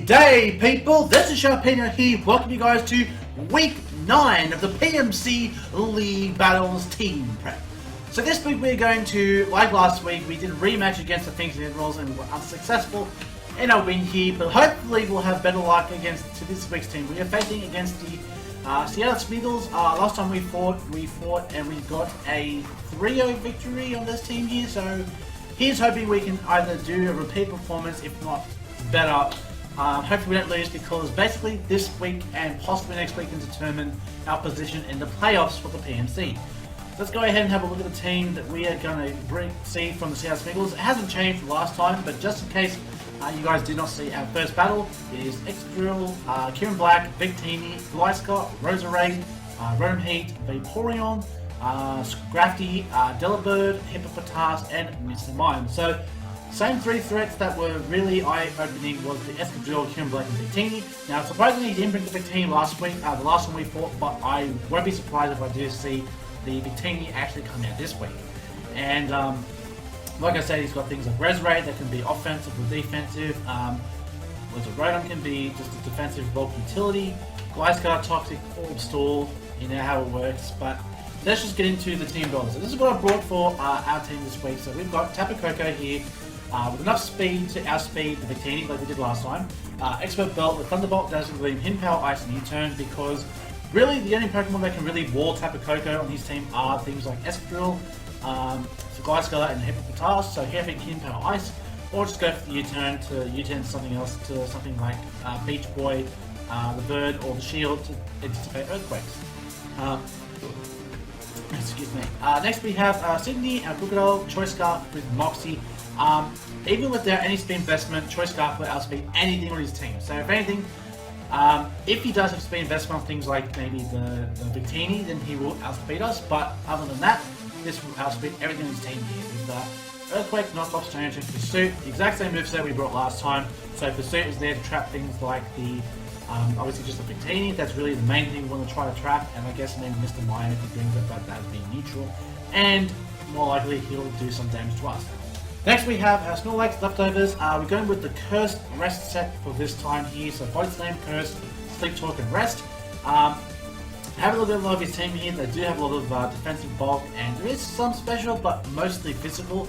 G'day people, this is Sharpino here, welcome you guys to week 9 of the PMC League Battles team prep. So this week we're going to, like last week, we did a rematch against the Phoenix Emeralds and we were unsuccessful in our win here, but hopefully we'll have better luck against this week's team. We are facing against the Seattle Smeargles. Last time we fought and we got a 3-0 victory on this team here, so here's hoping we can either do a repeat performance, if not better. Hopefully we don't lose, because basically this week and possibly next week can determine our position in the playoffs for the PMC. Let's go ahead and have a look at the team that we are going to see from the Seattle Smeargles. It hasn't changed from last time, but just in case you guys did not see our first battle, it is Excadrill, Kieran Black, Victini, Glycott, Roserade, Rotom Heat, Vaporeon, Scrafty, Delibird, Hippopotas, and Mr. Mime. So, same 3 threats that were really eye-opening was the Excadrill, Kieran Black, and Victini. Now, surprisingly, he didn't bring the Victini last week, the last time we fought, but I won't be surprised if I do see the Victini actually come out this week. And, like I said, he's got things like Roserade that can be offensive or defensive. Rotom can be just a defensive bulk utility. Glycott, Toxic, Orb Stall, you know how it works, but let's just get into the team builder. So this is what I brought for our team this week. So we've got Tapu Koko here with enough speed to outspeed the Victini like we did last time. Expert Belt with Thunderbolt, Dazzling Gleam, Hidden Power, Ice, and U-Turn, because really the only Pokemon that can really wall Tapu Koko on his team are things like Excadrill, Glycott, and Hippopotas. So here I think Hidden Power, Ice, or just go for the U-Turn to U-Turn something else, to something like Beach Boy, the Bird, or the Shield to anticipate Earthquakes. Excuse me. Next we have Sydney, Krookodiles, Choice Scarf with Moxie. Even without any speed investment, Choice Scarf will outspeed anything on his team. So if anything, if he does have speed investment on things like maybe the Victini, then he will outspeed us. But other than that, this will outspeed everything on his team here. With Earthquake, Knockoff, Strange, and Pursuit, the exact same moveset we brought last time. So Pursuit is there to trap things like the obviously just the Victini. That's really the main thing we want to try to trap, and I guess maybe Mr. Mime if he brings it, but that would be neutral, and more likely he'll do some damage to us. Next we have our Snorlax Leftovers. We're going with the Cursed Rest set for this time here, so Body Slam, Curse, Sleep Talk, and Rest. Have a look at a lot of his team here. They do have a lot of defensive bulk, and there is some special, but mostly physical.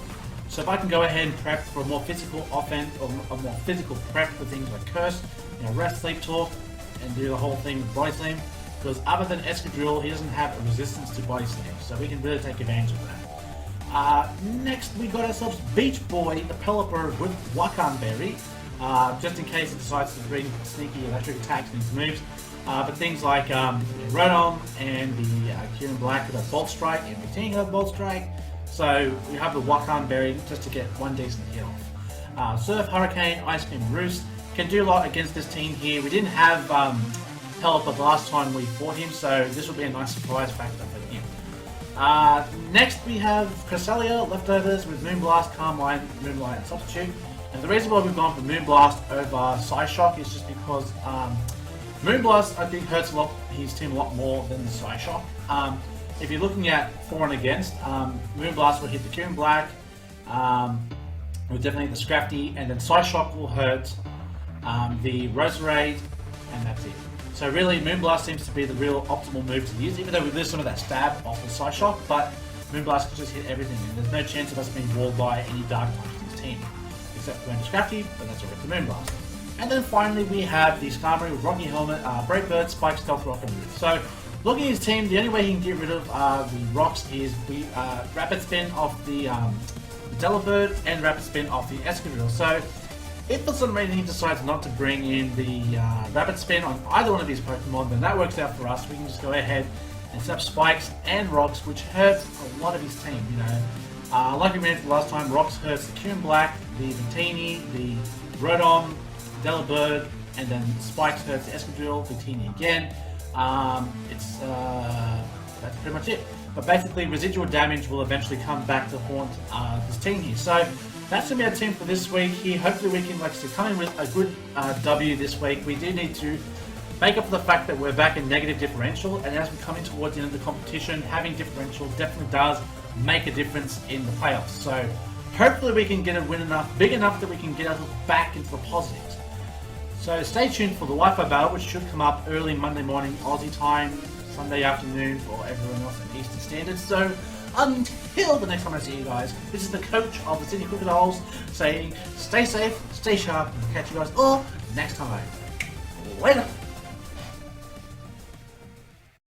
So if I can go ahead and prep for a more physical offense, or a more physical prep for things like Curse, Rest, Sleep Talk, and do the whole thing with Body Slam, because other than Excadrill, he doesn't have a resistance to Body Slam, so we can really take advantage of that. Next, we got ourselves Beach Boy, the Pelipper with Wakan Berry, just in case it decides to bring sneaky electric attacks and moves. But things like Rotom and the Kieran Black with a Bolt Strike, and Victini with a Bolt Strike, so we have the Wakan Berry just to get one decent hit off. Surf, Hurricane, Ice Beam, Roost can do a lot against this team here. We didn't have Pelipper the last time we fought him, so this will be a nice surprise factor for him. Next we have Cresselia Leftovers with Moonblast, Calmline, Moonlight, and Substitute. And the reason why we've gone for Moonblast over Psyshock is just because Moonblast, I think, hurts his team a lot more than the Psyshock. If you're looking at for and against, Moonblast will hit the Kieran Black, will definitely hit the Scrafty, and then Psyshock will hurt the Roserade, and that's it. So really, Moonblast seems to be the real optimal move to use, even though we lose some of that stab off the Psyshock, but Moonblast can just hit everything, and there's no chance of us being walled by any Dark types in his team, except for Scrafty, but that's alright for Moonblast. And then finally we have the Skarmory with Rocky Helmet, Brave Bird, Spike, Stealth Rock, and Root. So, looking at his team, the only way he can get rid of the rocks is Rapid Spin off the Delibird and Rapid Spin off the Excadrill. So, if for some reason he decides not to bring in the Rapid Spin on either one of these Pokemon, then that works out for us. We can just go ahead and set up Spikes and Rocks, which hurts a lot of his team, like we mentioned last time, Rocks hurts the Kieran Black, the Victini, the Rotom, Delibird, and then Spikes hurts the Excadrill, Victini again. That's pretty much it. But basically, residual damage will eventually come back to haunt this team here. So that's going to be our team for this week here. Hopefully we can come in with a good W this week. We do need to make up for the fact that we're back in negative differential, and as we're coming towards the end of the competition, having differential definitely does make a difference in the playoffs. So hopefully we can get a win big enough that we can get us back into the positives. So stay tuned for the Wi-Fi battle, which should come up early Monday morning Aussie time, Sunday afternoon for everyone else in Eastern Standard. So until the next time I see you guys, this is the coach of the Sydney Krookodiles saying stay safe, stay sharp, and catch you guys all next time. Later!